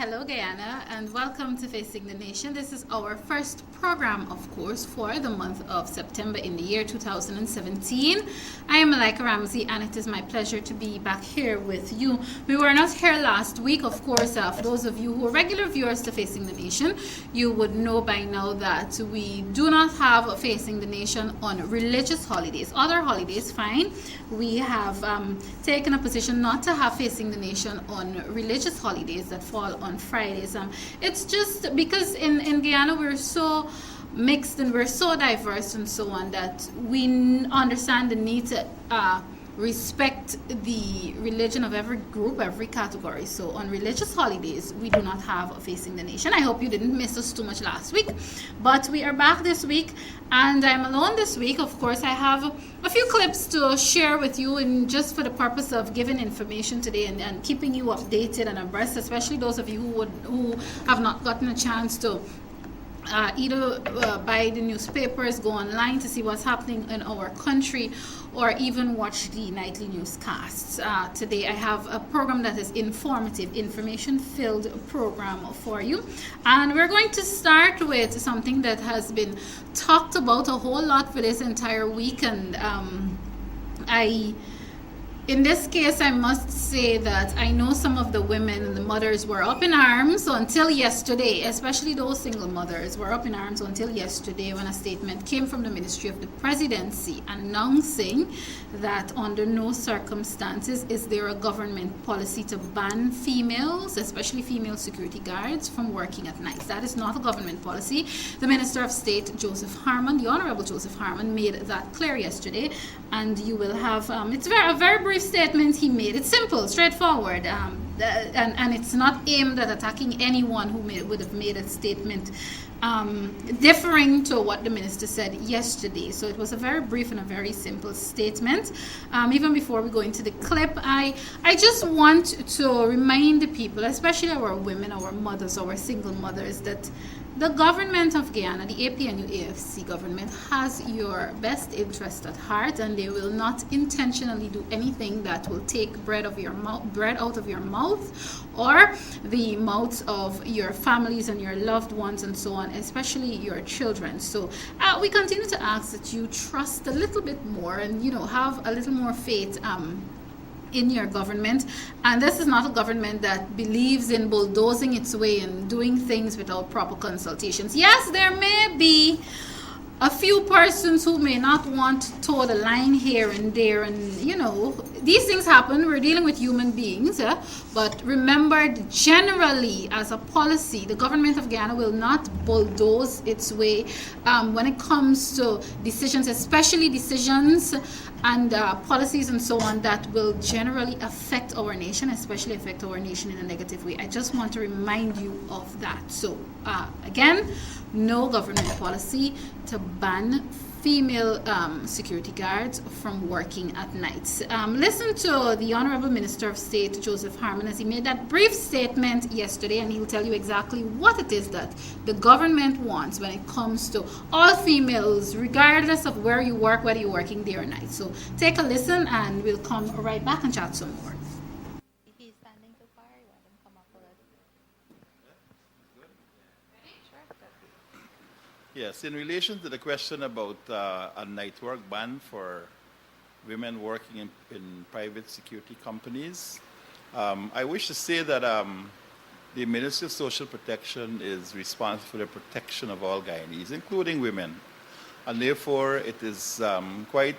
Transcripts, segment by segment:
Hello, Guyana, and welcome to Facing the Nation. This is our first program, of course, for the month of September in the year 2017. I am Malika Ramsey, and it is my pleasure to be back here with you. We were not here last week, of course. For those of you who are regular viewers to Facing the Nation, you would know by now that we do not have Facing the Nation on religious holidays. Other holidays, fine. We have taken a position not to have Facing the Nation on religious holidays that fall on Fridays. It's just because in Guyana we're so mixed and we're so diverse and so on that we understand the need to respect the religion of every group, every category. So on religious holidays, we do not have a Facing the Nation. I hope you didn't miss us too much last week, but we are back this week, and I'm alone this week. Of course, I have a few clips to share with you, and just for the purpose of giving information today and keeping you updated and abreast, especially those of you who have not gotten a chance to either buy the newspapers, go online to see what's happening in our country, or even watch the nightly newscasts. Today I have a program that is informative, information-filled program for you. And we're going to start with something that has been talked about a whole lot for this entire week. And in this case, I must say that I know some of the women and the mothers were up in arms until yesterday, especially those single mothers were up in arms until yesterday when a statement came from the Ministry of the Presidency announcing that under no circumstances is there a government policy to ban females, especially female security guards, from working at night. That is not a government policy. The Minister of State, Joseph Harmon, the Honorable Joseph Harmon, made that clear yesterday, and you will have, it's a very brief statement he made. It's simple, straightforward, and it's not aimed at attacking anyone who would have made a statement differing to what the minister said yesterday. So it was a very brief and a very simple statement. Even before we go into the clip, I just want to remind the people, especially our women, our mothers, our single mothers, that the government of Guyana, the APNU-AFC government, has your best interest at heart, and they will not intentionally do anything that will take bread out of your mouth, or the mouths of your families and your loved ones and so on, especially your children. So we continue to ask that you trust a little bit more and have a little more faith in your government. And this is not a government that believes in bulldozing its way and doing things without proper consultations. Yes, there may be a few persons who may not want to toe the line here and there, and these things happen. We're dealing with human beings, but remember, generally as a policy, the government of Guyana will not bulldoze its way when it comes to decisions, especially decisions and policies and so on that will generally affect our nation, especially affect our nation in a negative way. I just want to remind you of that. So again, no government policy to ban female security guards from working at night. Listen to the Honorable Minister of State, Joseph Harmon, as he made that brief statement yesterday, and he'll tell you exactly what it is that the government wants when it comes to all females, regardless of where you work, whether you're working day or night. So take a listen, and we'll come right back and chat some more. He's standing too far. You want him to come up already? Yes, in relation to the question about a night work ban for women working in private security companies, I wish to say that the Ministry of Social Protection is responsible for the protection of all Guyanese, including women. And therefore, it is quite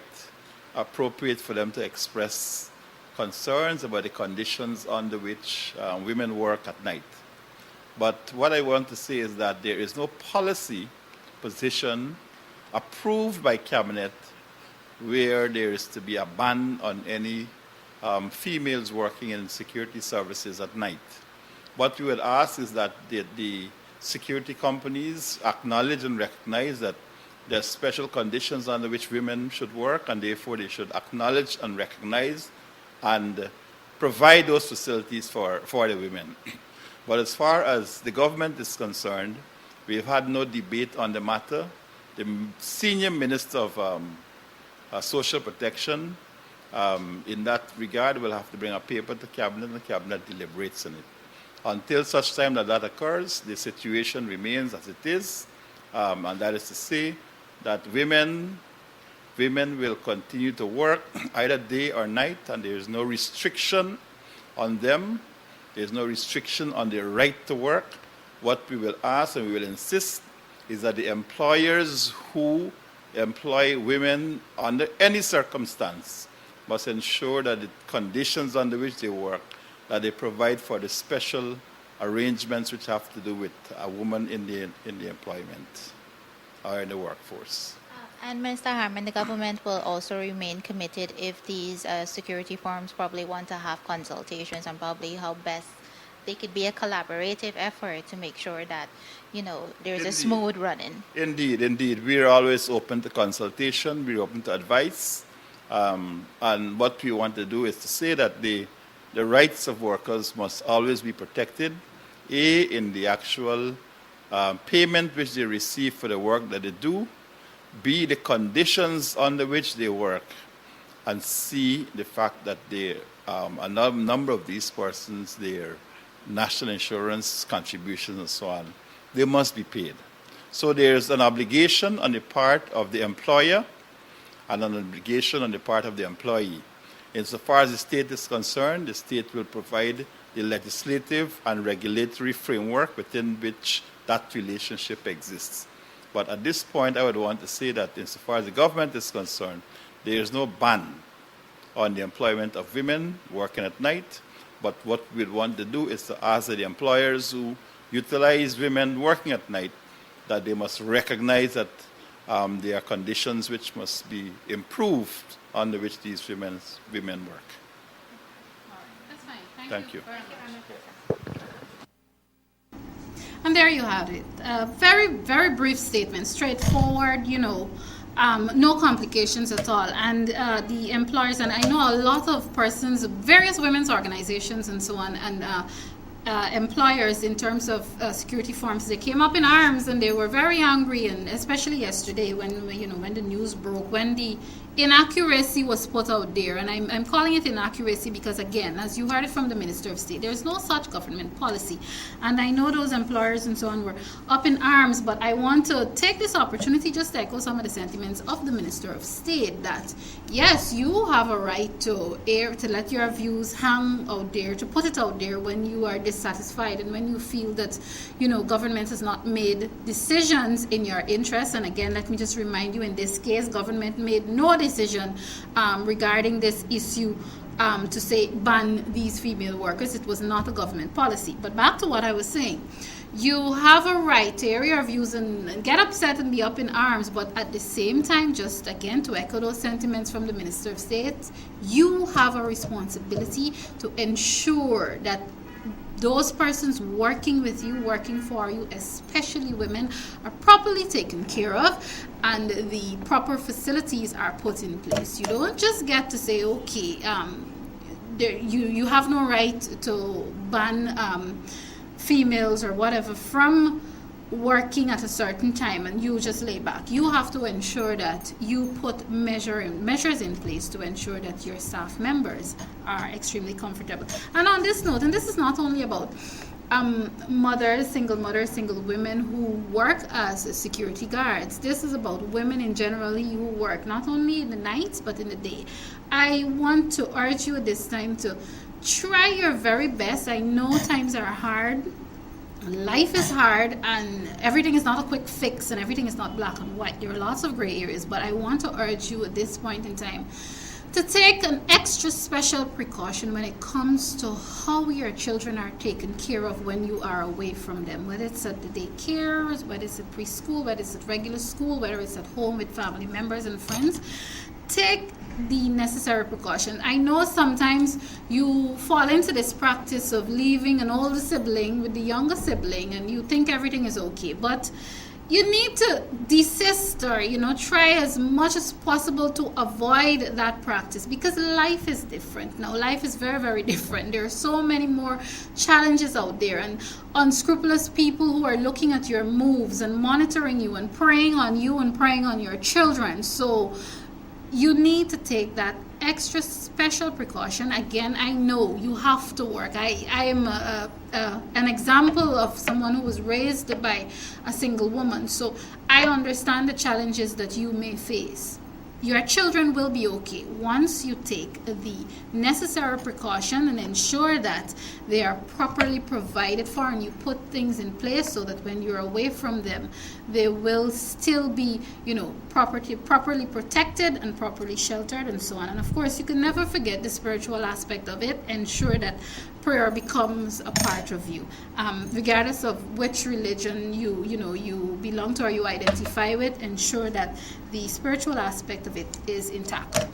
appropriate for them to express concerns about the conditions under which women work at night. But what I want to say is that there is no policy position approved by cabinet where there is to be a ban on any females working in security services at night. What we would ask is that the security companies acknowledge and recognize that there are special conditions under which women should work, and therefore they should acknowledge and recognize and provide those facilities for the women. But as far as the government is concerned, we've had no debate on the matter. The senior minister of social protection, in that regard, will have to bring a paper to cabinet, and the cabinet deliberates on it. Until such time that that occurs, the situation remains as it is, and that is to say that women will continue to work either day or night, and there is no restriction on them. There is no restriction on their right to work. What we will ask and we will insist is that the employers who employ women under any circumstance must ensure that the conditions under which they work, that they provide for the special arrangements which have to do with a woman in the employment or in the workforce. And Minister Harman, the government will also remain committed if these security firms probably want to have consultations on probably how best they could be a collaborative effort to make sure that, there's a smooth running. Indeed. We are always open to consultation. We're open to advice. And what we want to do is to say that the rights of workers must always be protected, in the actual payment which they receive for the work that they do, B, the conditions under which they work, and C, the fact that a number of these persons, their national insurance contributions and so on, they must be paid. So there's an obligation on the part of the employer and an obligation on the part of the employee. Insofar as the state is concerned, the state will provide the legislative and regulatory framework within which that relationship exists. But at this point, I would want to say that insofar as the government is concerned, there is no ban on the employment of women working at night. But what we want to do is to ask the employers who utilize women working at night that they must recognize that there are conditions which must be improved under which these women work. All right. That's fine. Thank you. And there you have it. Very, very brief statement, straightforward, no complications at all. And the employers, and I know a lot of persons, various women's organizations and so on, and employers in terms of security firms, they came up in arms and they were very angry, and especially yesterday when the news broke, when the inaccuracy was put out there. And I'm calling it inaccuracy because, again, as you heard it from the Minister of State, there's no such government policy. And I know those employers and so on were up in arms, but I want to take this opportunity just to echo some of the sentiments of the Minister of State that, yes, you have a right to let your views hang out there, to put it out there when you are dissatisfied and when you feel that, government has not made decisions in your interest. And again, let me just remind you, in this case, government made no decision regarding this issue to say ban these female workers. It was not a government policy. But back to what I was saying. You have a right to air your views and get upset and be up in arms, but at the same time, just again to echo those sentiments from the Minister of State, you have a responsibility to ensure that those persons working with you, working for you, especially women, are properly taken care of and the proper facilities are put in place. You don't just get to say, okay, you have no right to ban females or whatever from working at a certain time and you just lay back. You have to ensure that you put measures in place to ensure that your staff members are extremely comfortable. And on this note, and this is not only about single women who work as security guards. This is about women in generally who work not only in the night but in the day. I want to urge you at this time to try your very best. I know times are hard. Life is hard and everything is not a quick fix and everything is not black and white. There are lots of gray areas, but I want to urge you at this point in time to take an extra special precaution when it comes to how your children are taken care of when you are away from them, whether it's at the daycare, whether it's at preschool, whether it's at regular school, whether it's at home with family members and friends. Take the necessary precaution. I know sometimes you fall into this practice of leaving an older sibling with the younger sibling and you think everything is okay, but you need to desist or try as much as possible to avoid that practice, because life is different now. Life is very, very different. There are so many more challenges out there and unscrupulous people who are looking at your moves and monitoring you and preying on you and preying on your children. So you need to take that extra special precaution. Again, I know you have to work. I am an example of someone who was raised by a single woman, so I understand the challenges that you may face. Your children will be okay once you take the necessary precaution and ensure that they are properly provided for, and you put things in place so that when you're away from them, they will still be, properly protected and properly sheltered and so on. And of course, you can never forget the spiritual aspect of it. Ensure that prayer becomes a part of you, regardless of which religion you belong to or you identify with. Ensure that the spiritual aspect of it is intact.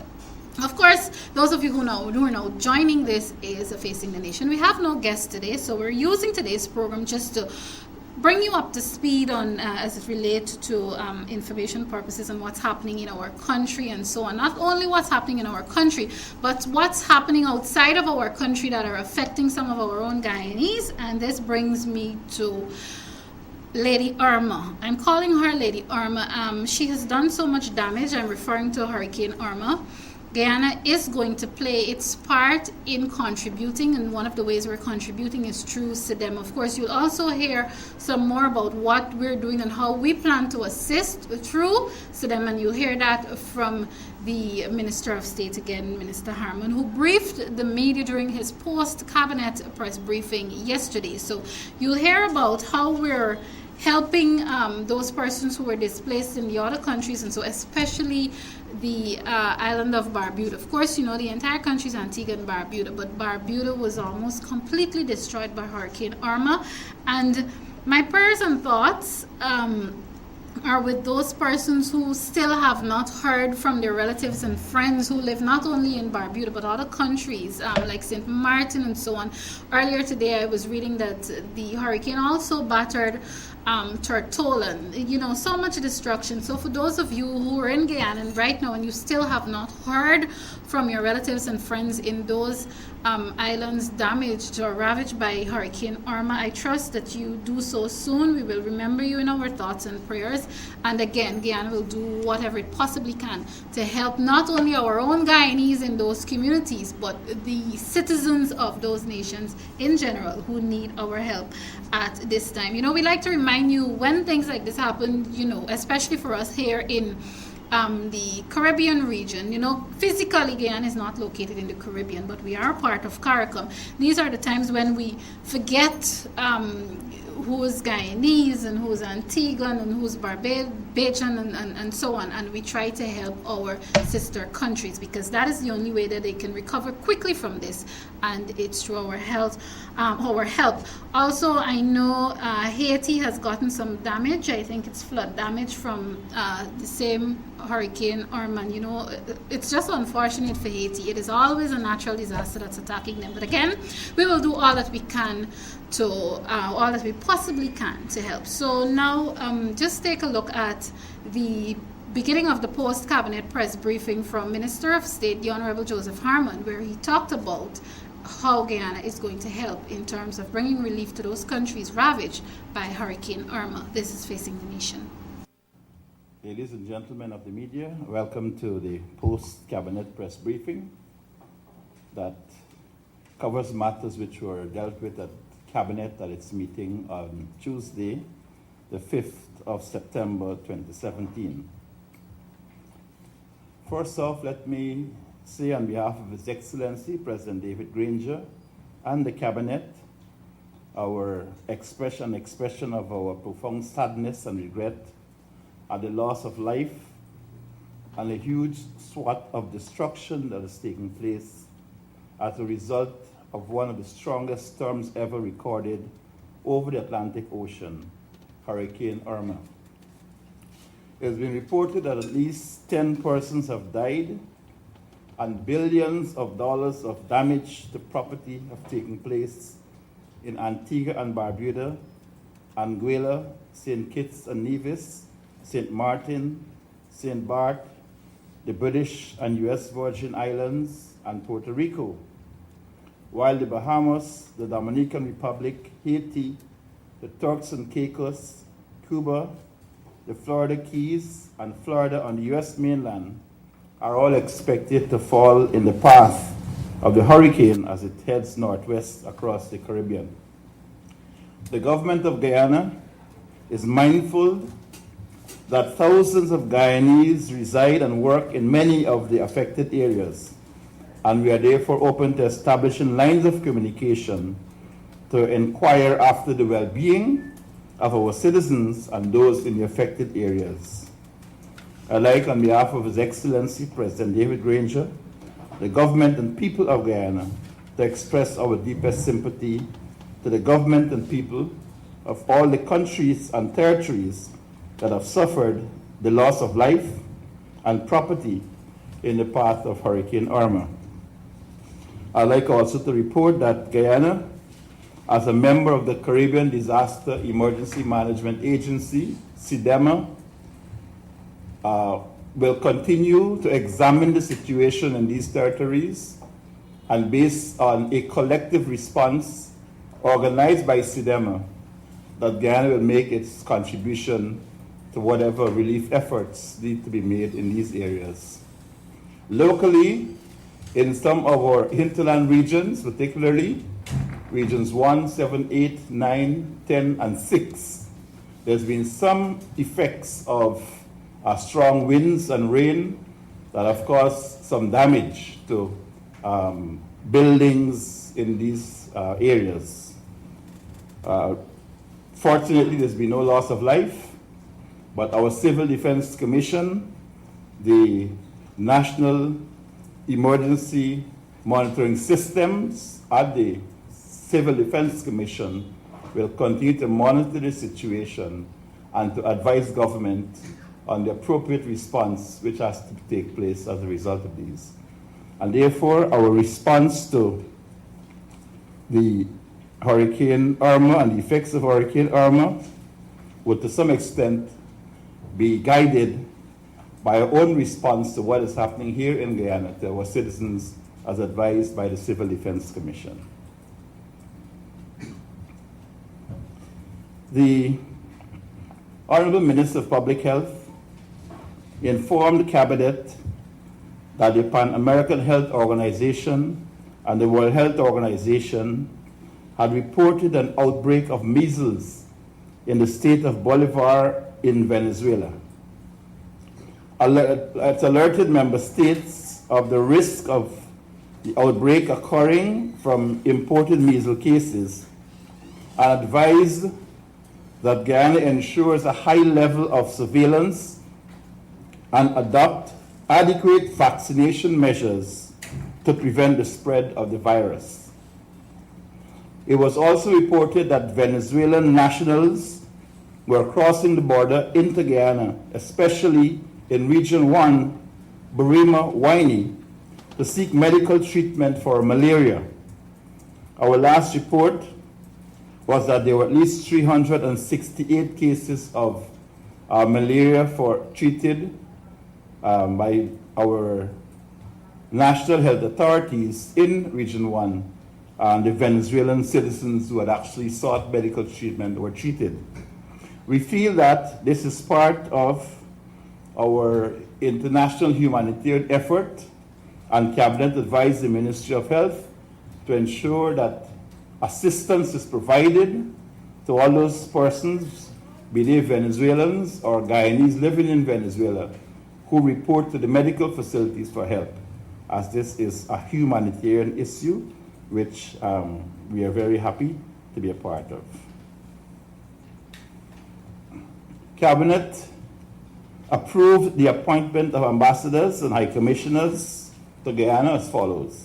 Of course, those of you who are now joining this is Facing the Nation. We have no guest today, so we're using today's program just to bring you up to speed on as it relates to information purposes and what's happening in our country and so on. Not only what's happening in our country, but what's happening outside of our country that are affecting some of our own Guyanese. And this brings me to Lady Irma. I'm calling her Lady Irma. She has done so much damage. I'm referring to Hurricane Irma. Guyana is going to play its part in contributing, and one of the ways we're contributing is through SEDEM. Of course, you'll also hear some more about what we're doing and how we plan to assist through SEDEM, and you'll hear that from the Minister of State again, Minister Harmon, who briefed the media during his post-cabinet press briefing yesterday. So you'll hear about how we're helping those persons who were displaced in the other countries, and so especially the island of Barbuda. Of course, the entire country is Antigua and Barbuda, but Barbuda was almost completely destroyed by Hurricane Irma. And my prayers and thoughts are with those persons who still have not heard from their relatives and friends who live not only in Barbuda but other countries like St. Martin and so on. Earlier today I was reading that the hurricane also battered Tortolan. So much destruction. So for those of you who are in Guyana right now and you still have not heard from your relatives and friends in those islands damaged or ravaged by Hurricane Irma, I trust that you do so soon. We will remember you in our thoughts and prayers. And again, Guyana will do whatever it possibly can to help not only our own Guyanese in those communities, but the citizens of those nations in general who need our help at this time. We like to remind you when things like this happen, especially for us here in the Caribbean region. Physically Guyana is not located in the Caribbean, but we are part of CARICOM. These are the times when we forget who's Guyanese and who's Antiguan and who's Barbadian and so on, and we try to help our sister countries because that is the only way that they can recover quickly from this, and it's through our help. Also, I know Haiti has gotten some damage. I think it's flood damage from the same Hurricane Irma. It's just unfortunate for Haiti. It is always a natural disaster that's attacking them. But again, we will do all that we can all that we possibly can to help. So now just take a look at the beginning of the post-cabinet press briefing from Minister of State, the Honorable Joseph Harmon, where he talked about how Guyana is going to help in terms of bringing relief to those countries ravaged by Hurricane Irma. This is Facing the Nation. Ladies and gentlemen of the media, welcome to the post-cabinet press briefing that covers matters which were dealt with at Cabinet at its meeting on Tuesday, the 5th of September 2017. First off, let me say on behalf of His Excellency President David Granger and the Cabinet our expression of our profound sadness and regret at the loss of life and a huge swath of destruction that has taken place as a result of one of the strongest storms ever recorded over the Atlantic Ocean, Hurricane Irma. It has been reported that at least 10 persons have died and billions of dollars of damage to property have taken place in Antigua and Barbuda, Anguilla, St. Kitts and Nevis, St. Martin, St. Bart, the British and US Virgin Islands, and Puerto Rico, while the Bahamas, the Dominican Republic, Haiti, the Turks and Caicos, Cuba, the Florida Keys, and Florida on the US mainland are all expected to fall in the path of the hurricane as it heads northwest across the Caribbean. The government of Guyana is mindful that thousands of Guyanese reside and work in many of the affected areas, and we are therefore open to establishing lines of communication to inquire after the well-being of our citizens and those in the affected areas. I'd like, on behalf of His Excellency President David Granger, the government and people of Guyana, to express our deepest sympathy to the government and people of all the countries and territories that have suffered the loss of life and property in the path of Hurricane Irma. I'd like also to report that Guyana, as a member of the Caribbean Disaster Emergency Management Agency, CIDEMA, will continue to examine the situation in these territories, and based on a collective response organized by CIDEMA, that Guyana will make its contribution to whatever relief efforts need to be made in these areas. Locally, in some of our hinterland regions, particularly regions 1, 7, 8, 9, 10, and 6, there's been some effects of strong winds and rain that have caused some damage to buildings in these areas. Fortunately, there's been no loss of life, but our Civil Defense Commission, the National Emergency Monitoring Systems at the Civil Defense Commission will continue to monitor the situation and to advise government on the appropriate response which has to take place as a result of these. And therefore, our response to the Hurricane Irma and the effects of Hurricane Irma would to some extent be guided by our own response to what is happening here in Guyana to our citizens as advised by the Civil Defense Commission. The Honorable Minister of Public Health informed the Cabinet that the Pan American Health Organization and the World Health Organization had reported an outbreak of measles in the state of Bolivar in Venezuela. It's alerted member states of the risk of the outbreak occurring from imported measles cases and advised that Guyana ensures a high level of surveillance and adopt adequate vaccination measures to prevent the spread of the virus. It was also reported that Venezuelan nationals were crossing the border into Guyana, especially in Region 1, Burima, Waini, to seek medical treatment for malaria. Our last report was that there were at least 368 cases of malaria treated by our national health authorities in Region 1, and the Venezuelan citizens who had actually sought medical treatment were treated. We feel that this is part of our international humanitarian effort, and Cabinet advised the Ministry of Health to ensure that assistance is provided to all those persons, be they Venezuelans or Guyanese living in Venezuela, who report to the medical facilities for help, as this is a humanitarian issue which we are very happy to be a part of. Cabinet approved the appointment of ambassadors and high commissioners to Guyana as follows.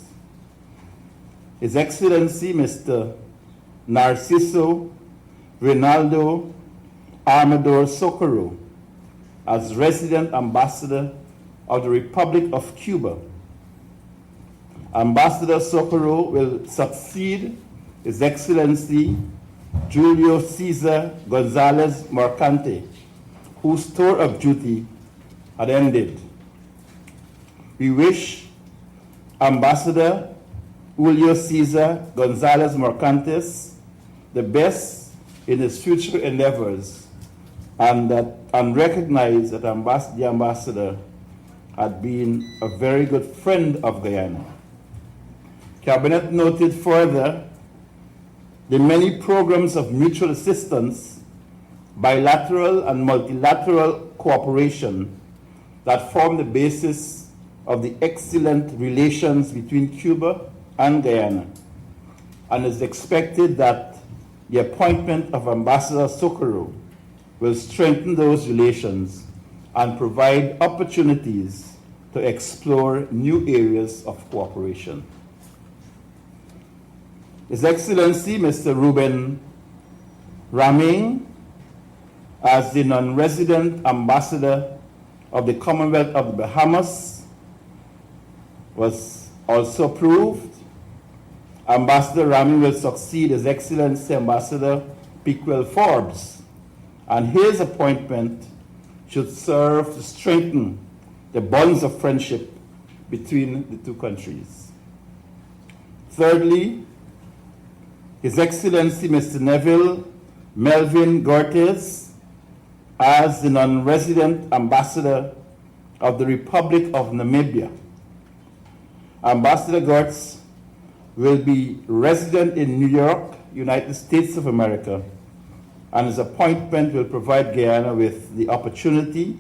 His Excellency Mr. Narciso Rinaldo Amador Socorro as resident ambassador of the Republic of Cuba. Ambassador Socorro will succeed His Excellency Julio Cesar Gonzalez Mercante, whose tour of duty had ended. We wish Ambassador Julio Cesar Gonzalez Mercantes the best in his future endeavors, and recognize that the ambassador had been a very good friend of Guyana. Cabinet noted further the many programs of mutual assistance, bilateral and multilateral cooperation that form the basis of the excellent relations between Cuba and Guyana, and is expected that the appointment of Ambassador Socorro will strengthen those relations and provide opportunities to explore new areas of cooperation. His Excellency Mr. Ruben Raming, as the non-resident ambassador of the Commonwealth of the Bahamas, was also approved. Ambassador Raming will succeed His Excellency Ambassador Piquel Forbes, and his appointment should serve to strengthen the bonds of friendship between the two countries. Thirdly, His Excellency Mr. Neville Melvin Gortes, as the non-resident ambassador of the Republic of Namibia. Ambassador Gortes will be resident in New York, United States of America, and his appointment will provide Guyana with the opportunity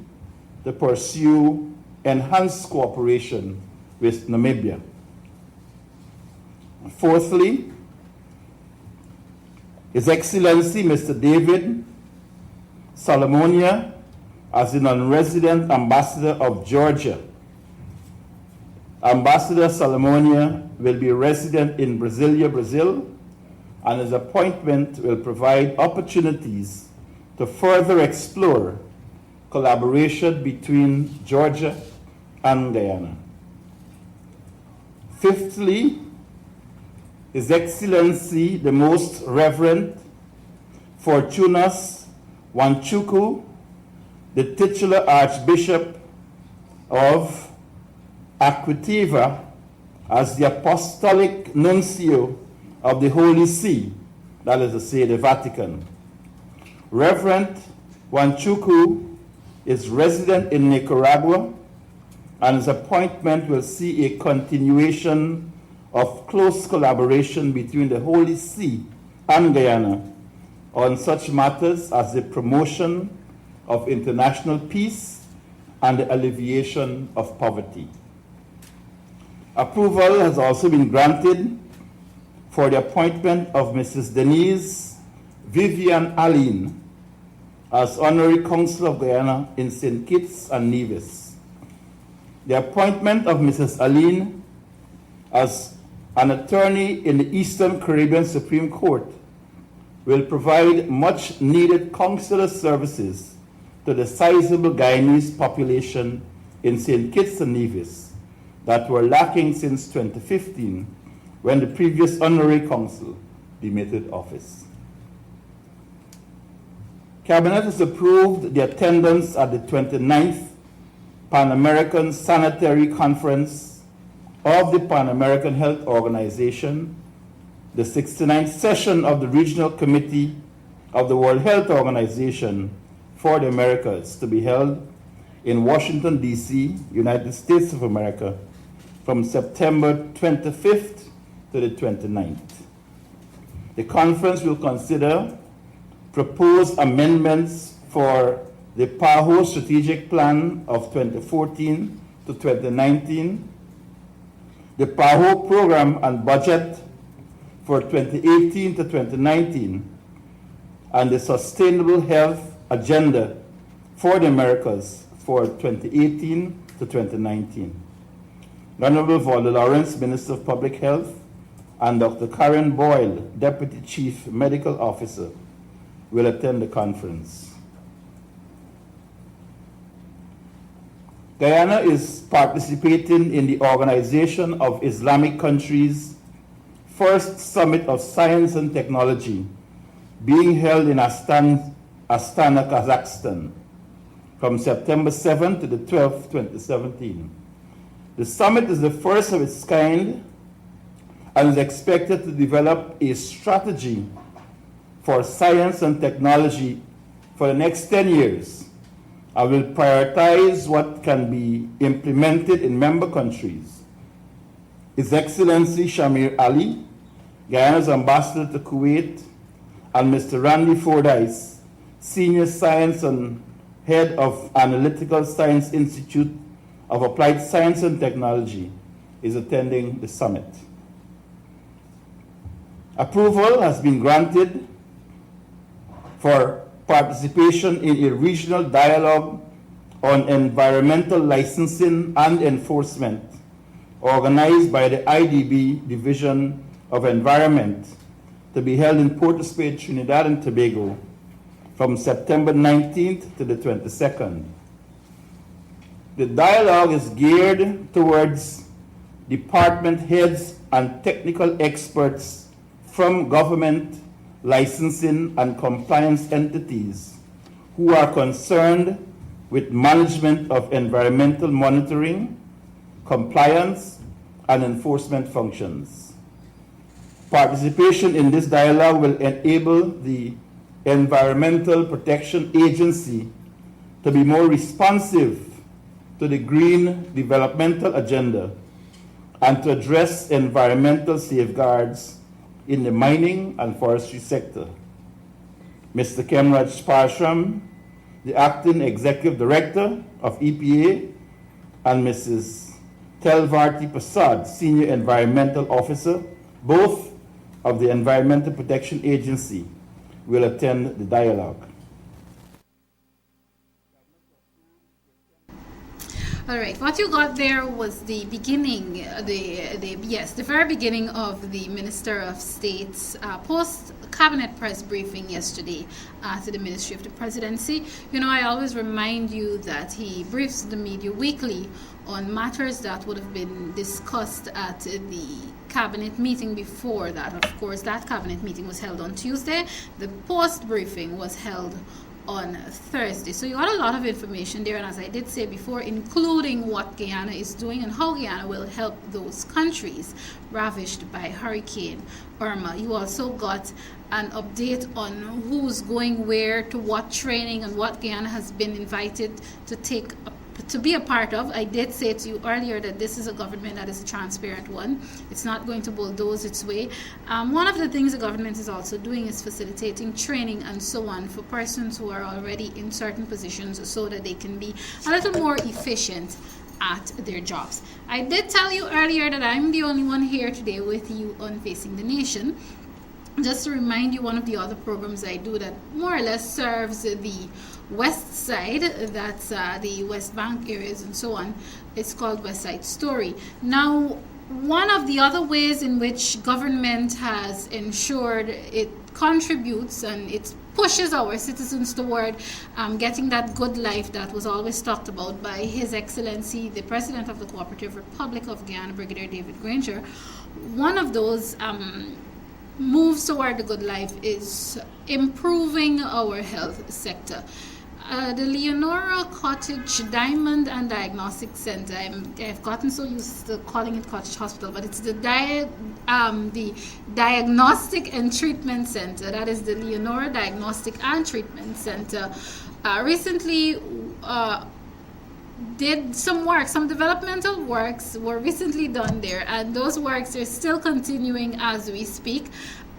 to pursue enhanced cooperation with Namibia. Fourthly, His Excellency Mr. David Solomonia, as the non-resident ambassador of Georgia. Ambassador Solomonia will be resident in Brasilia, Brazil, and his appointment will provide opportunities to further explore collaboration between Georgia and Guyana. Fifthly, His Excellency the Most Reverend Fortunas Wanchuku, the titular Archbishop of Aquitava, as the Apostolic Nuncio of the Holy See, that is to say, the Vatican. Reverend Wanchuku is resident in Nicaragua, and his appointment will see a continuation of close collaboration between the Holy See and Guyana on such matters as the promotion of international peace and the alleviation of poverty. Approval has also been granted for the appointment of Mrs. Denise Vivian Aline as Honorary Consul of Guyana in St. Kitts and Nevis. The appointment of Mrs. Aline as an attorney in the Eastern Caribbean Supreme Court will provide much needed consular services to the sizable Guyanese population in St. Kitts and Nevis that were lacking since 2015, when the previous honorary consul demitted office. Cabinet has approved the attendance at the 29th Pan American Sanitary Conference of the Pan American Health Organization, the 69th session of the Regional Committee of the World Health Organization for the Americas, to be held in Washington, D.C., United States of America, from September 25th to the 29th. The conference will consider proposed amendments for the PAHO Strategic Plan of 2014 to 2019, the PAHO Program and Budget for 2018 to 2019, and the Sustainable Health Agenda for the Americas for 2018 to 2019. Honorable Vola Lawrence, Minister of Public Health, and Dr. Karen Boyle, Deputy Chief Medical Officer, will attend the conference. Guyana is participating in the Organization of Islamic Countries' first Summit of Science and Technology, being held in Astana, Kazakhstan, from September 7th to the 12th, 2017. The summit is the first of its kind and is expected to develop a strategy for science and technology for the next 10 years I will prioritize what can be implemented in member countries. His Excellency Shamir Ali, Guyana's ambassador to Kuwait, and Mr. Randy Fordyce, Senior Science and Head of Analytical Science Institute of Applied Science and Technology, is attending the summit. Approval has been granted for participation in a regional dialogue on environmental licensing and enforcement organized by the IDB Division of Environment to be held in Port of Spain, Trinidad and Tobago from September 19th to the 22nd. The dialogue is geared towards department heads and technical experts from government, licensing, and compliance entities who are concerned with management of environmental monitoring, compliance, and enforcement functions. Participation in this dialogue will enable the Environmental Protection Agency to be more responsive to the green developmental agenda and to address environmental safeguards in the mining and forestry sector. Mr. Kemraj Parshram, the Acting Executive Director of EPA, and Mrs. Telvarti Prasad, Senior Environmental Officer, both of the Environmental Protection Agency, will attend the dialogue. All right, what you got there was the beginning, the very beginning of the Minister of State's post-cabinet press briefing yesterday to the Ministry of the Presidency. You know, I always remind you that he briefs the media weekly on matters that would have been discussed at the cabinet meeting before that. Of course, that cabinet meeting was held on Tuesday. The post-briefing was held on Thursday. So you got a lot of information there, and as I did say before, including what Guyana is doing and how Guyana will help those countries ravaged by Hurricane Irma. You also got an update on who's going where, to what training, and what Guyana has been invited to be a part of. I did say to you earlier that this is a government that is a transparent one. It's not going to bulldoze its way. One of the things the government is also doing is facilitating training and so on for persons who are already in certain positions so that they can be a little more efficient at their jobs. I did tell you earlier that I'm the only one here today with you on Facing the Nation. Just to remind you, one of the other programs I do that more or less serves the west side, that's the West Bank areas and so on, it's called West Side Story. Now, one of the other ways in which government has ensured it contributes and it pushes our citizens toward getting that good life that was always talked about by His Excellency, the President of the Cooperative Republic of Guyana, Brigadier David Granger, one of those moves toward the good life is improving our health sector. The Leonora Cottage Diamond and Diagnostic Center, I've gotten so used to calling it Cottage Hospital, but it's the Diagnostic and Treatment Center. That is the Leonora Diagnostic and Treatment Center. Recently did some work, some developmental works were recently done there, and those works are still continuing as we speak.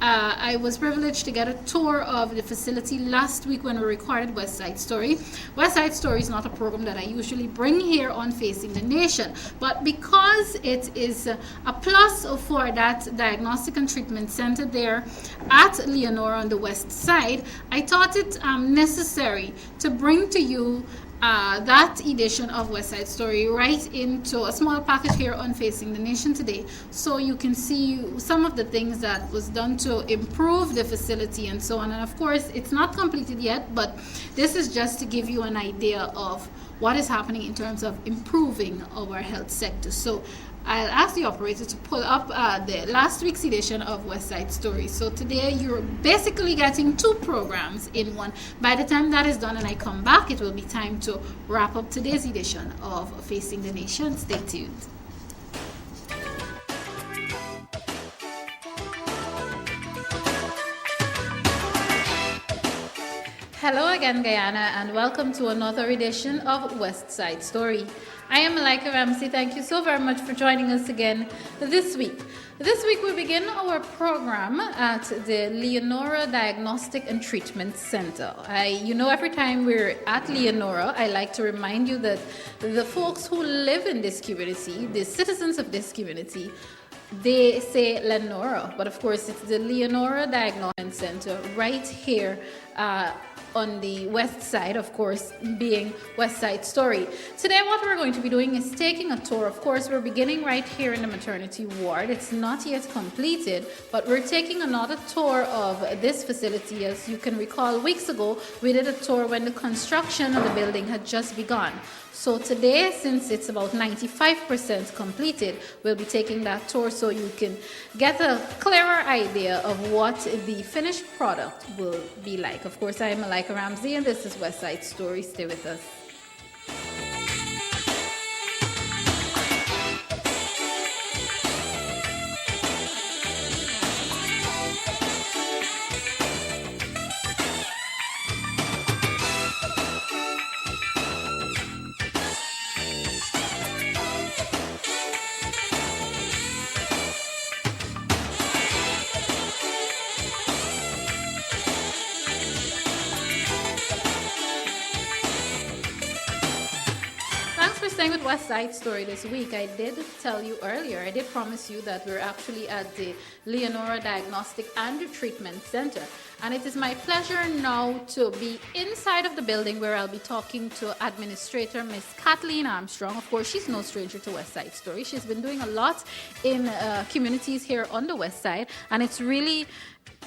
I was privileged to get a tour of the facility last week when we recorded West Side Story. West Side Story is not a program that I usually bring here on Facing the Nation, but because it is a plus for that Diagnostic and Treatment Center there at Leonora on the west side, I thought it necessary to bring to you that edition of West Side Story right into a small package here on Facing the Nation today, so you can see some of the things that was done to improve the facility and so on. And of course, it's not completed yet, but this is just to give you an idea of what is happening in terms of improving our health sector. So I'll ask the operator to pull up the last week's edition of West Side Story. So today you're basically getting two programs in one. By the time that is done and I come back, it will be time to wrap up today's edition of Facing the Nation. Stay tuned. Hello again, Guyana, and welcome to another edition of West Side Story. I am Malika Ramsey. Thank you so very much for joining us again this week. This week we begin our program at the Leonora Diagnostic and Treatment Center. Every time we're at Leonora, I like to remind you that the folks who live in this community, the citizens of this community, they say Lenora, but of course it's the Leonora Diagnostic Center right here on the west side, of course, being West Side Story. Today what we're going to be doing is taking a tour. Of course, we're beginning right here in the maternity ward. It's not yet completed, but we're taking another tour of this facility. As you can recall, weeks ago, we did a tour when the construction of the building had just begun. So today, since it's about 95% completed, we'll be taking that tour so you can get a clearer idea of what the finished product will be like. Of course, I am Malika Ramsey, and this is West Side Story. Stay with us. With West Side Story this week, I did tell you earlier, I did promise you that we're actually at the Leonora Diagnostic and Treatment Center. And it is my pleasure now to be inside of the building where I'll be talking to Administrator Miss Kathleen Armstrong. Of course, she's no stranger to West Side Story. She's been doing a lot in communities here on the West Side, and it's really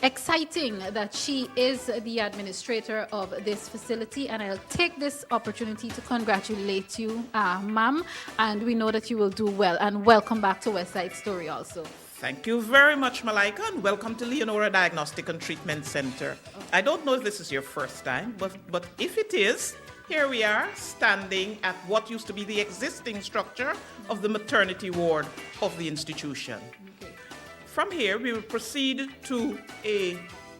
exciting that she is the administrator of this facility, and I'll take this opportunity to congratulate you, ma'am, and we know that you will do well, and welcome back to West Side Story also. Thank you very much, Malika, and welcome to Leonora Diagnostic and Treatment Center. I don't know if this is your first time, but if it is, here we are standing at what used to be the existing structure of the maternity ward of the institution. From here, we will proceed to a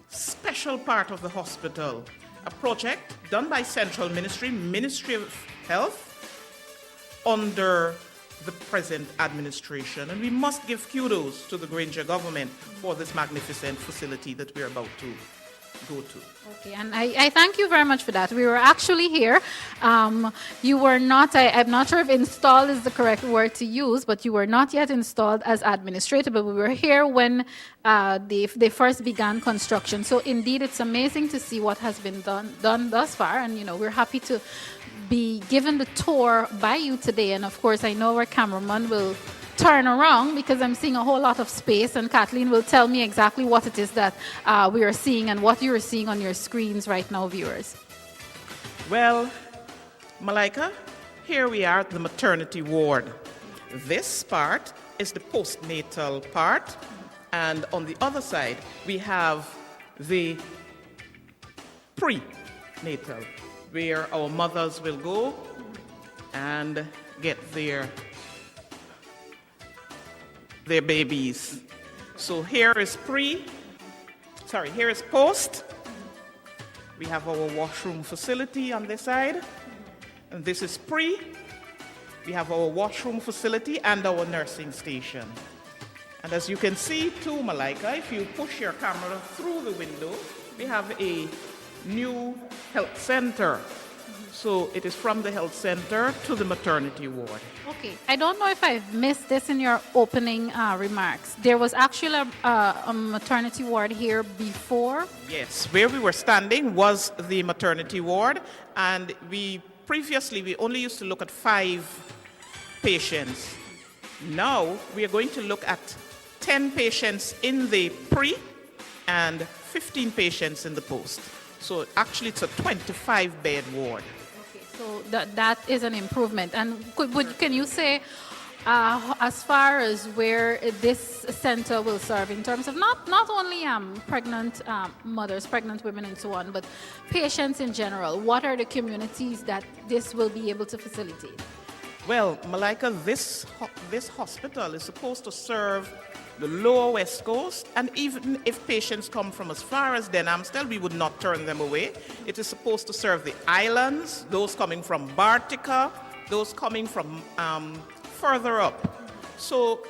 special part of the hospital, a project done by Central Ministry of Health, under the present administration. And we must give kudos to the Granger government for this magnificent facility that we're about to go to. Okay, and I thank you very much for that. We were actually here. You were not, I'm not sure if installed is the correct word to use, but you were not yet installed as administrator, but we were here when they first began construction. So indeed, it's amazing to see what has been done thus far, and we're happy to be given the tour by you today. And of course, I know our cameraman will turn around because I'm seeing a whole lot of space, and Kathleen will tell me exactly what it is that we are seeing and what you're seeing on your screens right now, viewers. Well, Malika, here we are at the maternity ward. This part is the postnatal part, and on the other side we have the prenatal, where our mothers will go and get their babies. So here is here is post. We have our washroom facility on this side, and this is pre. We have our washroom facility and our nursing station. And as you can see too, Malika, if you push your camera through the window, we have a new health center. So it is from the health center to the maternity ward. Okay, I don't know if I've missed this in your opening remarks. There was actually a maternity ward here before? Yes, where we were standing was the maternity ward, and previously we only used to look at 5 patients. Now we are going to look at 10 patients in the pre and 15 patients in the post. So actually it's a 25-bed ward. So that is an improvement. And can you say, as far as where this center will serve in terms of not only pregnant mothers, pregnant women and so on, but patients in general, what are the communities that this will be able to facilitate? Well, Malika, this hospital is supposed to serve the lower West Coast, and even if patients come from as far as Denhamstel, we would not turn them away. It is supposed to serve the islands, those coming from Bartica, those coming from further up. So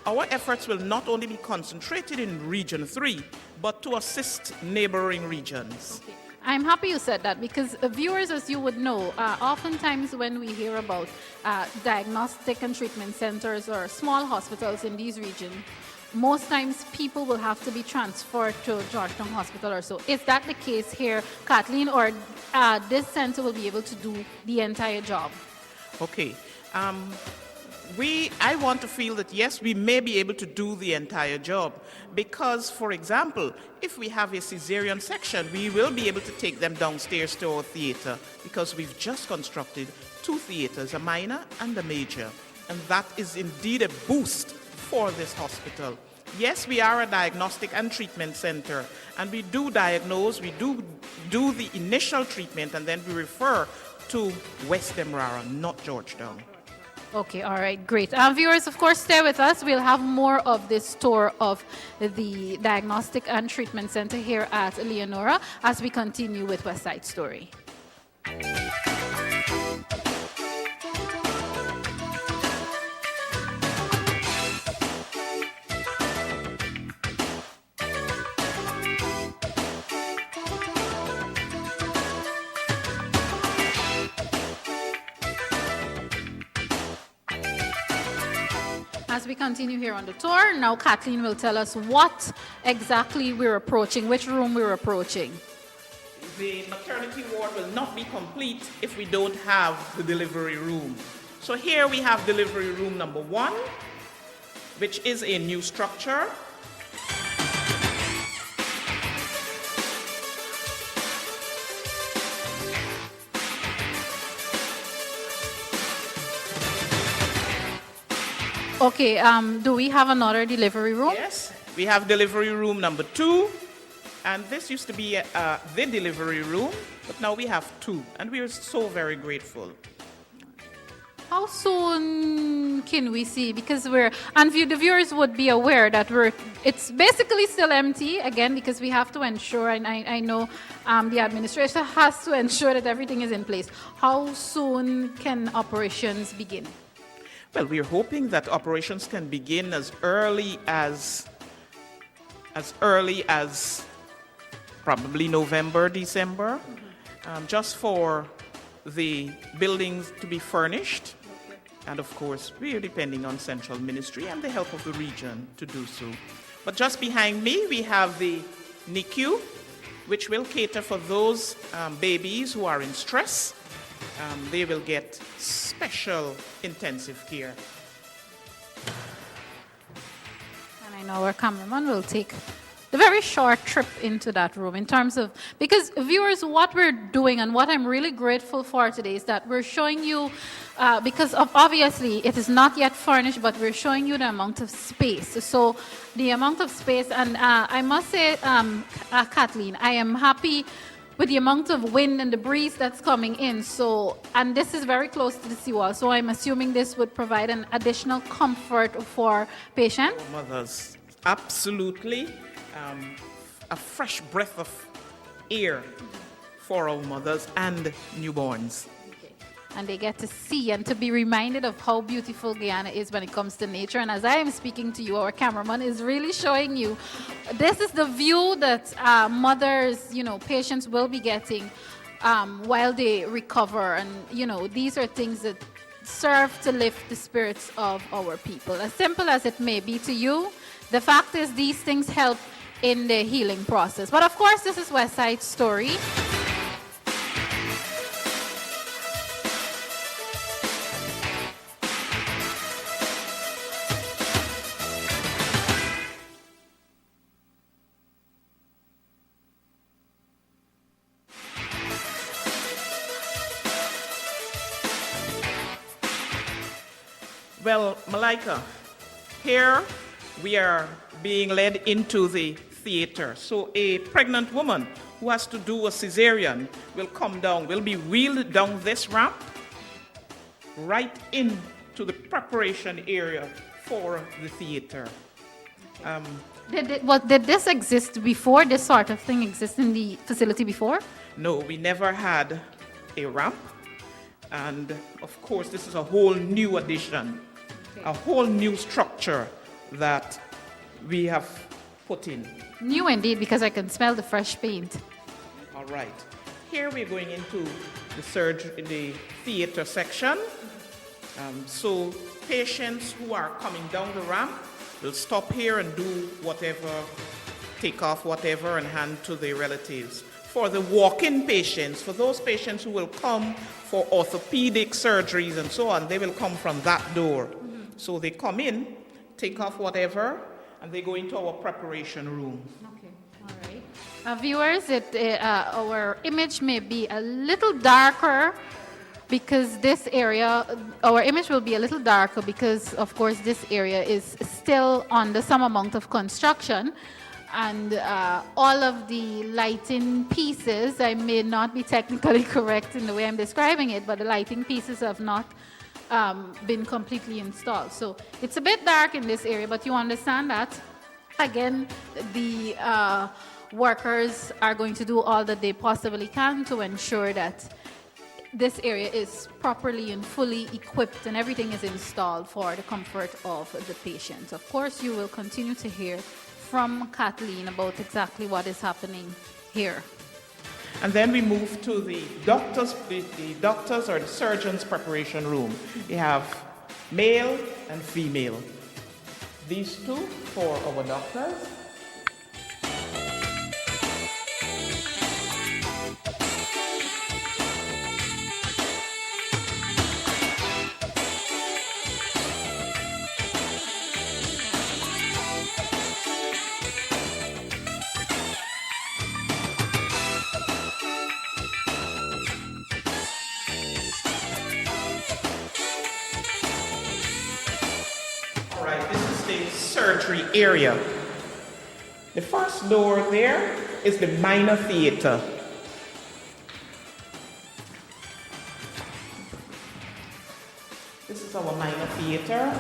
our efforts will not only be concentrated in Region 3, but to assist neighboring regions. Okay. I'm happy you said that because viewers, as you would know, oftentimes when we hear about diagnostic and treatment centers or small hospitals in these regions, most times people will have to be transferred to Georgetown Hospital or so. Is that the case here, Kathleen, or this center will be able to do the entire job? Okay. I want to feel that, yes, we may be able to do the entire job because, for example, if we have a cesarean section, we will be able to take them downstairs to our theater because we've just constructed 2 theaters, a minor and a major, and that is indeed a boost for this hospital. Yes, we are a diagnostic and treatment center, and we do diagnose, we do the initial treatment, and then we refer to West Demerara, not Georgetown. Okay, all right, great. Viewers, of course, stay with us. We'll have more of this tour of the Diagnostic and Treatment Center here at Leonora as we continue with West Side Story. As we continue here on the tour, now Kathleen will tell us what exactly we're approaching, which room we're approaching. The maternity ward will not be complete if we don't have the delivery room. So here we have delivery room number 1, which is a new structure. Okay, do we have another delivery room? Yes, we have delivery room number 2, and this used to be the delivery room, but now we have 2, and we are so very grateful. How soon can we see? Because the viewers would be aware that it's basically still empty, again, because we have to ensure, and I know the administration has to ensure that everything is in place. How soon can operations begin? Well, we're hoping that operations can begin as early as probably November, December, just for the buildings to be furnished. And of course, we are depending on Central Ministry and the help of the region to do so. But just behind me, we have the NICU, which will cater for those babies who are in stress. They will get special intensive care. And I know our cameraman will take the very short trip into that room in terms of, because viewers, what we're doing and what I'm really grateful for today is that we're showing you, because of obviously it is not yet furnished, but we're showing you the amount of space. So the amount of space, and I must say, Kathleen, I am happy with the amount of wind and the breeze that's coming in. So, and this is very close to the seawall, so I'm assuming this would provide an additional comfort for patients. Mothers, absolutely. A fresh breath of air for our mothers and newborns. And they get to see and to be reminded of how beautiful Guyana is when it comes to nature. And as I am speaking to you, our cameraman is really showing you this is the view that mothers, patients will be getting while they recover. And, these are things that serve to lift the spirits of our people. As simple as it may be to you, the fact is these things help in the healing process. But of course, this is West Side Story. Well, Malika, here we are being led into the theater. So a pregnant woman who has to do a cesarean will come down, will be wheeled down this ramp right into the preparation area for the theater. Did this exist before? This sort of thing exist in the facility before? No, we never had a ramp. And of course, this is a whole new addition, a whole new structure that we have put in. New indeed, because I can smell the fresh paint. All right. Here we're going into the theater section. So patients who are coming down the ramp will stop here and do whatever, take off whatever and hand to their relatives. For the walk-in patients, for those patients who will come for orthopedic surgeries and so on, they will come from that door. So they come in, take off whatever, and they go into our preparation room. Okay, all right. Viewers, our image may be a little darker because this area, our image will be a little darker because, of course, this area is still under some amount of construction. And all of the lighting pieces, I may not be technically correct in the way I'm describing it, but the lighting pieces have not been completely installed. So it's a bit dark in this area, but you understand that. Again, the workers are going to do all that they possibly can to ensure that this area is properly and fully equipped and everything is installed for the comfort of the patient. Of course, you will continue to hear from Kathleen about exactly what is happening here. And then we move to the doctors or the surgeon's preparation room. We have male and female. These two for our doctors. Surgery area. The first door there is the minor theater. This is our minor theater.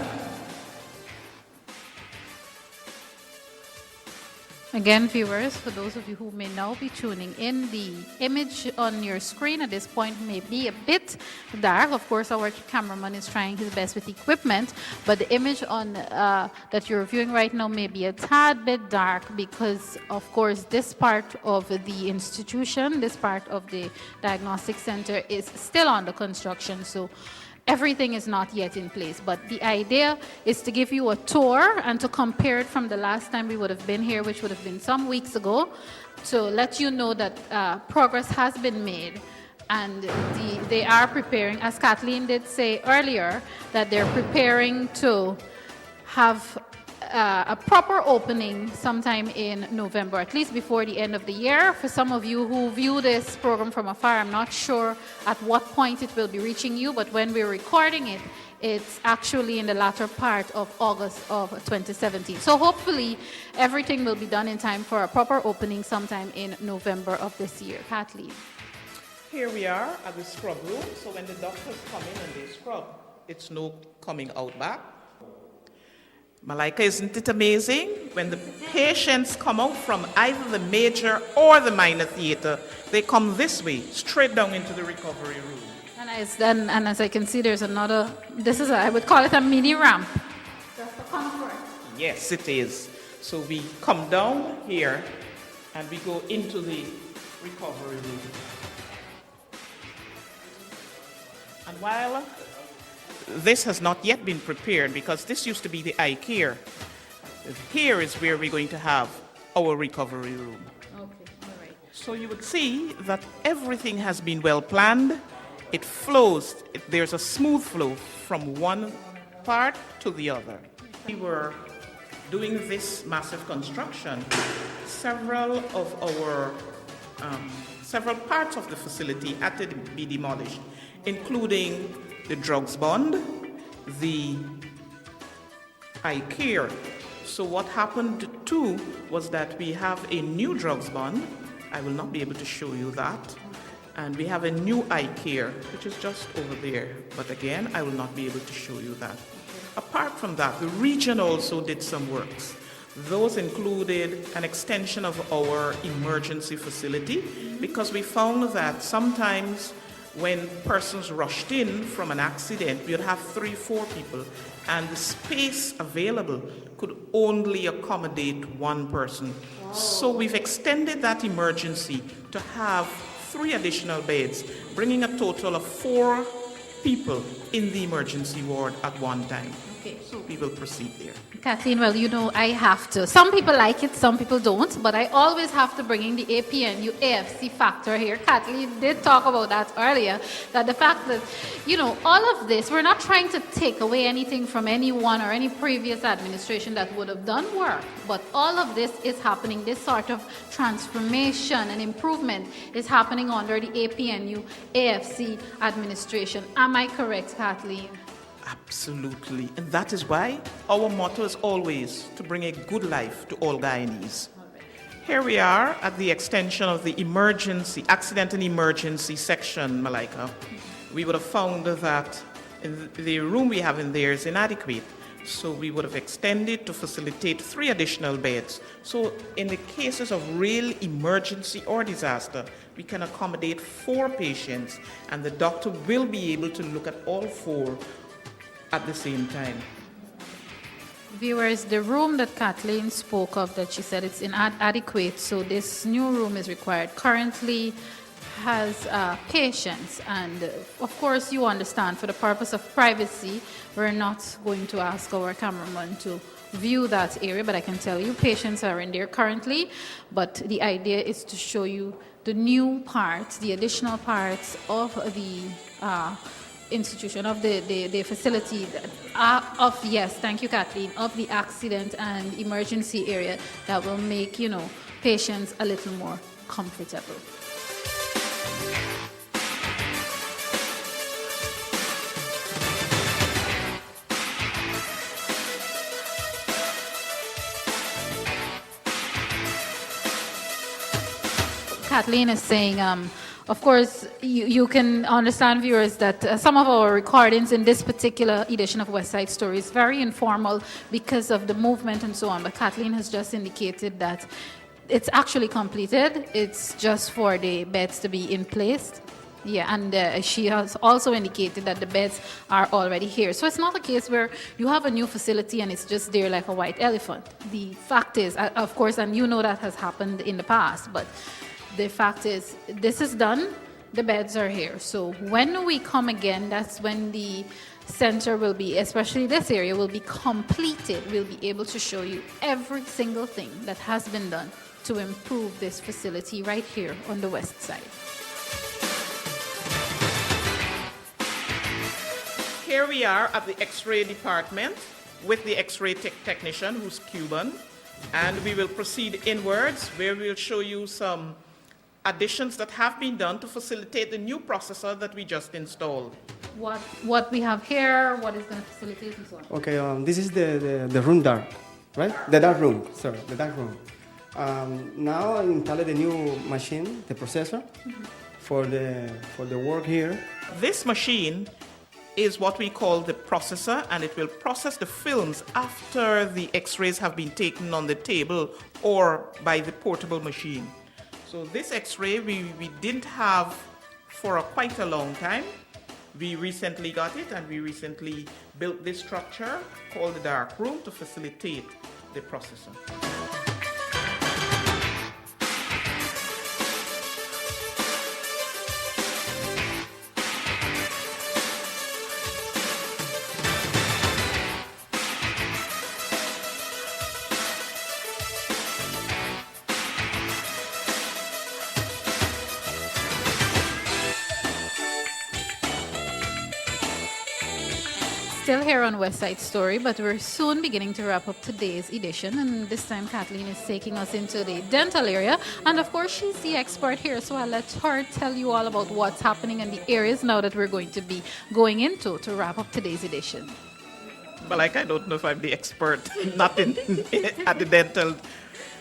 Again, viewers, for those of you who may now be tuning in, the image on your screen at this point may be a bit dark. Of course, our cameraman is trying his best with equipment, but the image on that you're viewing right now may be a tad bit dark because, of course, this part of the institution, this part of the diagnostic center is still under construction. So everything is not yet in place, but the idea is to give you a tour and to compare it from the last time we would have been here, which would have been some weeks ago, to let you know that progress has been made. And they are preparing, as Kathleen did say earlier, that they're preparing to have a proper opening sometime in November, at least before the end of the year. For some of you who view this program from afar, I'm not sure at what point it will be reaching you, but when we're recording it, it's actually in the latter part of August of 2017. So hopefully everything will be done in time for a proper opening sometime in November of this year. Kathleen. Here we are at the scrub room. So when the doctors come in and they scrub, it's no coming out back. Malika, isn't it amazing? When the patients come out from either the major or the minor theater, they come this way, straight down into the recovery room. And as I can see, there's another, I would call it a mini ramp. Just for comfort. Yes, it is. So we come down here and we go into the recovery room. And while this has not yet been prepared because this used to be the eye care, here is where we're going to have our recovery room. Okay, all right. So you would see that everything has been well planned. It flows. There's a smooth flow from one part to the other. We were doing this massive construction. Several parts of the facility had to be demolished, including the drugs bond, the eye care. So what happened too was that we have a new drugs bond. I will not be able to show you that. And we have a new eye care, which is just over there. But again, I will not be able to show you that. Apart from that, the region also did some works. Those included an extension of our emergency facility because we found that sometimes when persons rushed in from an accident, we would have 3-4 people, and the space available could only accommodate one person. So we've extended that emergency to have 3 additional beds, bringing a total of 4 people in the emergency ward at one time. Okay. So we will proceed there. Kathleen, well, you know, I have to. Some people like it, some people don't, but I always have to bring in the APNU AFC factor here. Kathleen did talk about that earlier, that the fact that, you know, all of this, we're not trying to take away anything from anyone or any previous administration that would have done work, but all of this is happening, this sort of transformation and improvement is happening under the APNU AFC administration. Am I correct, Kathleen? Absolutely. And that is why our motto is always to bring a good life to all Guyanese. Here we are at the extension of the emergency, accident and emergency section, Malika. We would have found that the room we have in there is inadequate. So we would have extended to facilitate 3 additional beds. So in the cases of real emergency or disaster, we can accommodate 4 patients, and the doctor will be able to look at all 4 at the same time. Viewers, the room that Kathleen spoke of, that she said it's inadequate, so this new room is required, currently has patients. And of course, you understand, for the purpose of privacy, we're not going to ask our cameraman to view that area, but I can tell you patients are in there currently. But the idea is to show you the new parts, the additional parts of the institution, of the facility, yes, thank you, Kathleen, of the accident and emergency area that will make, you know, patients a little more comfortable. Kathleen is saying, of course, you can understand, viewers, that some of our recordings in this particular edition of West Side Story is very informal because of the movement and so on. But Kathleen has just indicated that it's actually completed. It's just for the beds to be in place. Yeah, and she has also indicated that the beds are already here. So it's not a case where you have a new facility and it's just there like a white elephant. The fact is, of course, and you know that has happened in the past, but the fact is, this is done, the beds are here. So when we come again, that's when the center will be, especially this area, will be completed. We'll be able to show you every single thing that has been done to improve this facility right here on the west side. Here we are at the X-ray department with the X-ray technician, who's Cuban, and we will proceed inwards, where we'll show you some additions that have been done to facilitate the new processor that we just installed. What we have here, what is going to facilitate and so on. Okay, this is the room dark, right? The dark room, sorry, the dark room. Now I installed the new machine, the processor, for the work here. This machine is what we call the processor, and it will process the films after the X-rays have been taken on the table or by the portable machine. So this X-ray we didn't have for quite a long time. We recently got it, and we recently built this structure called the dark room to facilitate the processor. Still here on West Side Story, but we're soon beginning to wrap up today's edition, and this time Kathleen is taking us into the dental area, and of course she's the expert here, so I'll let her tell you all about what's happening in the areas now that we're going to be going into to wrap up today's edition. But like, I don't know if I'm the expert, not in at the dental,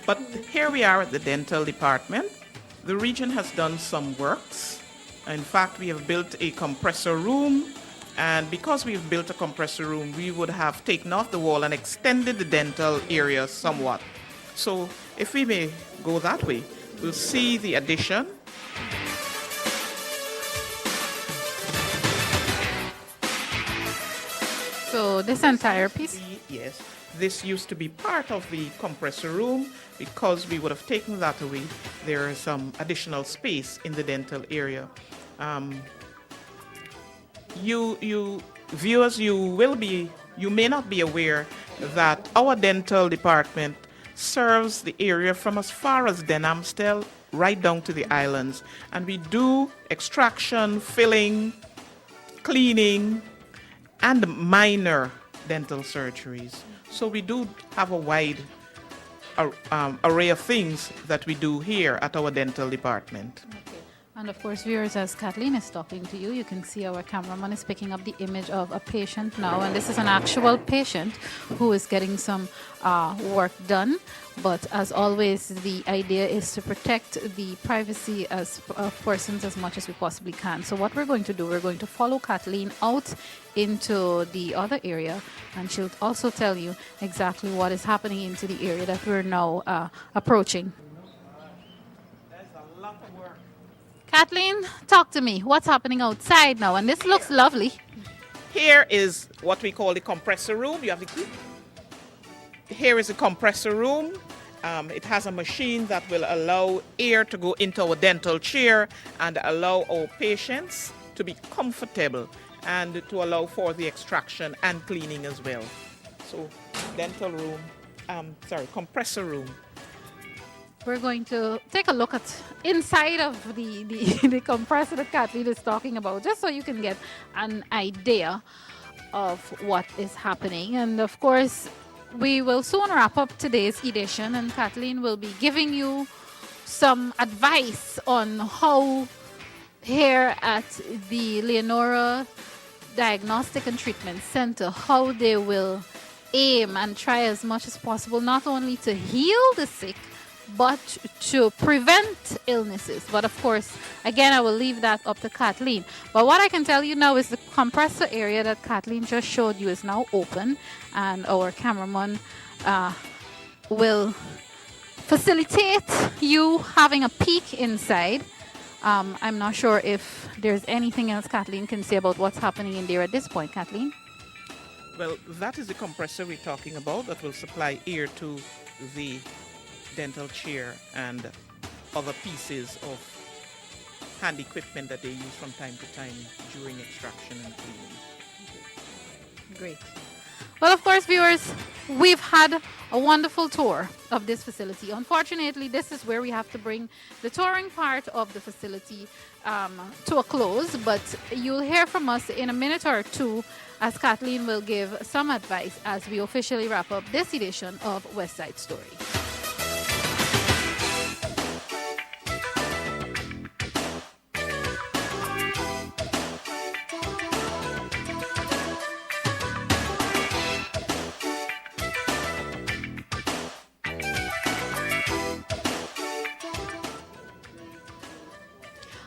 but here we are at the dental department. The region has done some works. In fact, we have built a compressor room And because we've built a compressor room, we would have taken off the wall and extended the dental area somewhat. So if we may go that way, we'll see the addition. So this entire piece? Yes, this used to be part of the compressor room. Because we would have taken that away, there is some additional space in the dental area. Viewers, you may not be aware that our dental department serves the area from as far as Denhamstel right down to the islands, and we do extraction, filling, cleaning, and minor dental surgeries. So we do have a wide array of things that we do here at our dental department. And of course, viewers, as Kathleen is talking to you, you can see our cameraman is picking up the image of a patient now. And this is an actual patient who is getting some work done. But as always, the idea is to protect the privacy of persons as much as we possibly can. So what we're going to do, we're going to follow Kathleen out into the other area. And she'll also tell you exactly what is happening into the area that we're now approaching. Kathleen, talk to me. What's happening outside now? And this looks lovely. Here is what we call the compressor room. You have the key. Here is the compressor room. It has a machine that will allow air to go into our dental chair and allow our patients to be comfortable and to allow for the extraction and cleaning as well. So, dental room, compressor room. We're going to take a look at inside of the compressor that Kathleen is talking about, just so you can get an idea of what is happening. And of course, we will soon wrap up today's edition, and Kathleen will be giving you some advice on how here at the Leonora Diagnostic and Treatment Center, how they will aim and try as much as possible not only to heal the sick, but to prevent illnesses. But of course, again, I will leave that up to Kathleen. But what I can tell you now is the compressor area that Kathleen just showed you is now open, and our cameraman will facilitate you having a peek inside. I'm not sure if there's anything else Kathleen can say about what's happening in there at this point. Kathleen? Well, that is the compressor we're talking about that will supply air to the dental chair and other pieces of hand equipment that they use from time to time during extraction and cleaning. Great. Well, of course, viewers, we've had a wonderful tour of this facility. Unfortunately, this is where we have to bring the touring part of the facility to a close, but you'll hear from us in a minute or two as Kathleen will give some advice as we officially wrap up this edition of West Side Story.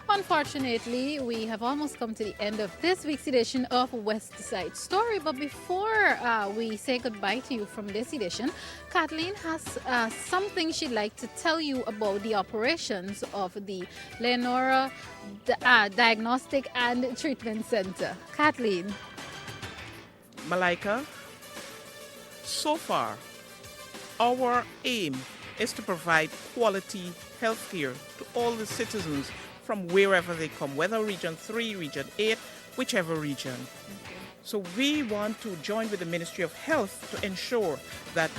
Unfortunately, we have almost come to the end of this week's edition of West Side Story. But before we say goodbye to you from this edition, Kathleen has something she'd like to tell you about the operations of the Leonora Diagnostic and Treatment Center. Kathleen. Malika, so far, our aim is to provide quality health care to all the citizens from wherever they come, whether Region 3, Region 8, whichever region. Okay. So we want to join with the Ministry of Health to ensure that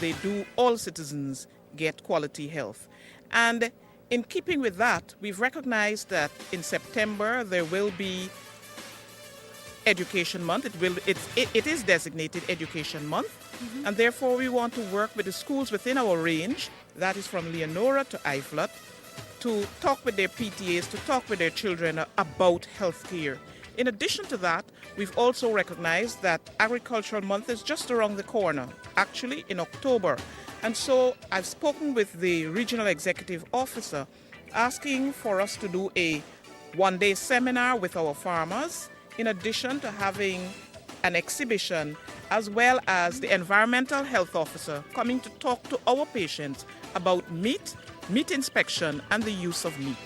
all citizens get quality health. And in keeping with that, we've recognized that in September there will be Education Month. It is designated Education Month, and therefore we want to work with the schools within our range, that is from Leonora to Iflot, to talk with their PTAs, to talk with their children about health care. In addition to that, we've also recognized that Agricultural Month is just around the corner, actually in October. And so I've spoken with the Regional Executive Officer asking for us to do a one-day seminar with our farmers in addition to having an exhibition, as well as the environmental health officer coming to talk to our patients about meat inspection, and the use of meat.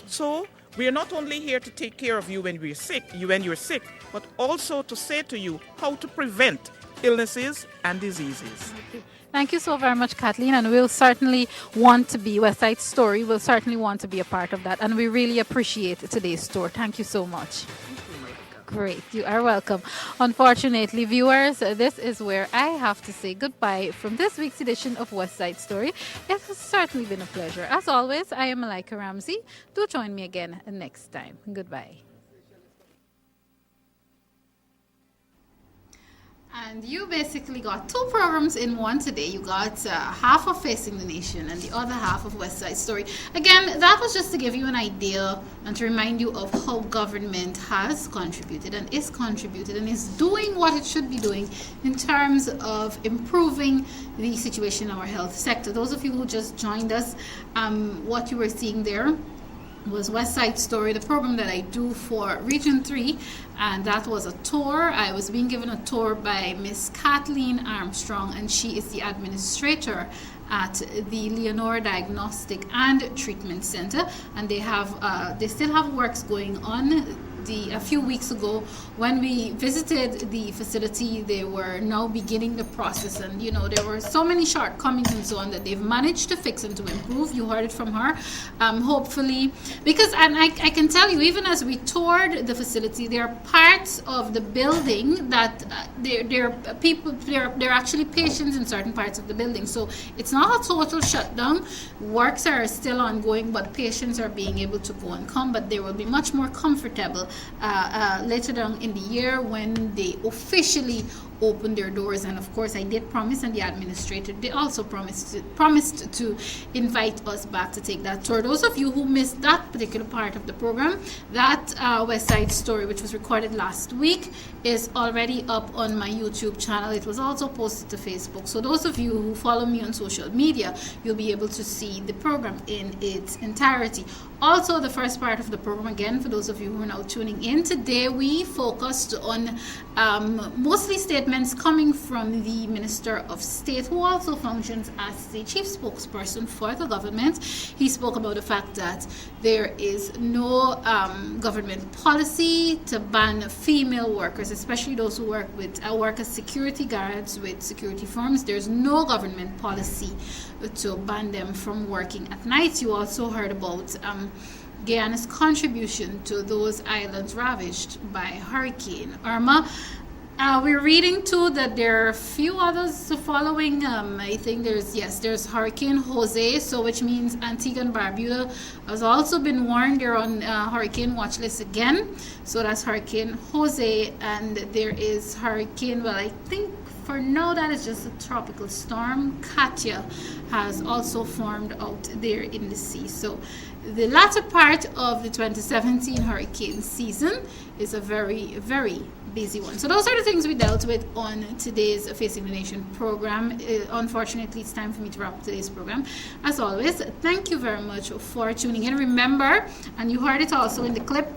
So we are not only here to take care of you when you're sick, but also to say to you how to prevent illnesses and diseases. Thank you so very much, Kathleen, and we'll certainly want to be, West Side Story will certainly want to be a part of that, and we really appreciate today's tour. Thank you so much. Great, you are welcome. Unfortunately, viewers, this is where I have to say goodbye from this week's edition of West Side Story. It has certainly been a pleasure. As always, I am Malika Ramsey. Do join me again next time. Goodbye. And you basically got two programs in one today. You got half of Facing the Nation and the other half of West Side Story. Again, that was just to give you an idea and to remind you of how government has contributed and is doing what it should be doing in terms of improving the situation in our health sector. Those of you who just joined us, what you were seeing there was West Side Story, the program that I do for Region 3, and that was a tour. I was being given a tour by Miss Kathleen Armstrong, and she is the administrator at the Leonora Diagnostic and Treatment Center, and they still have works going on. A few weeks ago when we visited the facility, they were now beginning the process, and there were so many shortcomings and so on that they've managed to fix and to improve. You heard it from her. Hopefully, because I can tell you, even as we toured the facility, there are parts of the building that there are actually patients in certain parts of the building, so it's not a total shutdown. Works are still ongoing, but patients are being able to go and come, but they will be much more comfortable later down in the year when they officially open their doors. And of course, I did promise, and the administrator, they also promised to invite us back to take that tour. Those of you who missed that particular part of the program, that West Side Story, which was recorded last week, is already up on my YouTube channel. It was also posted to Facebook. So those of you who follow me on social media, you'll be able to see the program in its entirety. Also, the first part of the program, again, for those of you who are now tuning in, today we focused on mostly statements coming from the Minister of State, who also functions as the chief spokesperson for the government. He spoke about the fact that there is no government policy to ban female workers, especially those who work as security guards with security firms. There's no government policy to ban them from working at night. You also heard about Guyana's contribution to those islands ravaged by Hurricane Irma. We're reading too that there are a few others following. I think there's Hurricane Jose, so which means Antigua and Barbuda has also been warned. They're on hurricane watch list again. So that's Hurricane Jose, and there is Hurricane, well, I think for now that is just a tropical storm. Katia has also formed out there in the sea. So the latter part of the 2017 hurricane season is a very, very busy one. So those are the things we dealt with on today's Facing the Nation program. Unfortunately, it's time for me to wrap up today's program. As always, thank you very much for tuning in. Remember, and you heard it also in the clip,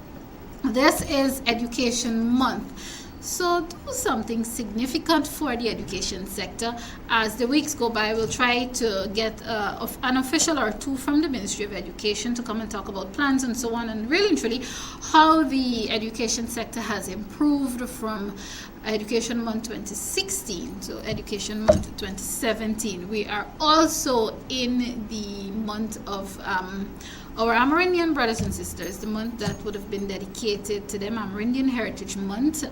this is Education Month. So do something significant for the education sector. As the weeks go by, we'll try to get an official or two from the Ministry of Education to come and talk about plans and so on, and really and truly how the education sector has improved from Education Month 2016 to Education Month 2017. We are also in the month of our Amerindian brothers and sisters, the month that would have been dedicated to them, Amerindian Heritage Month.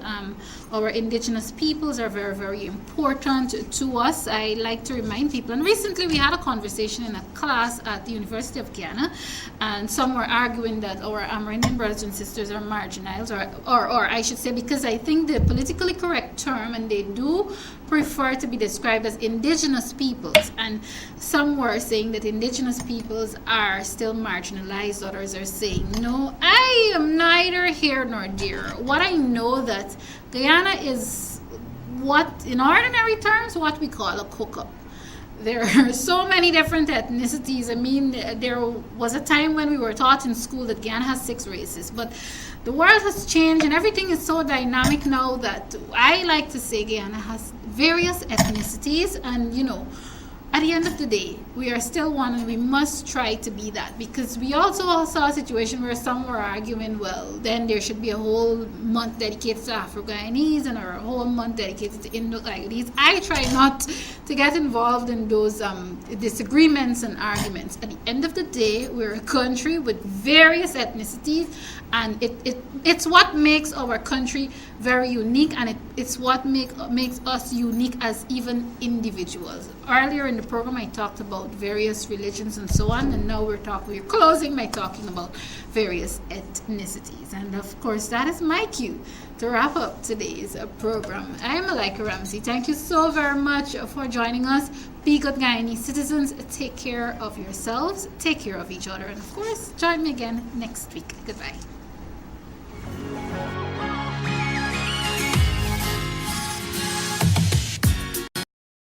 Our indigenous peoples are very, very important to us. I like to remind people, and recently we had a conversation in a class at the University of Guyana, and some were arguing that our Amerindian brothers and sisters are marginalized, or I should say, because I think the politically correct term, and they do prefer to be described as indigenous peoples, and some were saying that indigenous peoples are still marginalized. Others are saying no. I am neither here nor there. What I know that Guyana is what, in ordinary terms, what we call a cook-up. there are so many different ethnicities. I mean, there was a time when we were taught in school that Guyana has 6 races, but the world has changed and everything is so dynamic now that I like to say Guyana has various ethnicities, and at the end of the day, we are still one, and we must try to be that, because we also saw a situation where some were arguing, well, then there should be a whole month dedicated to Afro-Guyanese and or a whole month dedicated to Indo-Guyanese. I try not to get involved in those disagreements and arguments. At the end of the day, we're a country with various ethnicities, and it's what makes our country very unique, and it's what makes us unique as even individuals. Earlier in the program, I talked about various religions and so on, and now we're closing by talking about various ethnicities. And of course, that is my cue to wrap up today's program. I'm Malika Ramsey. Thank you so very much for joining us. Be good Guyanese citizens. Take care of yourselves. Take care of each other. And of course, join me again next week. Goodbye.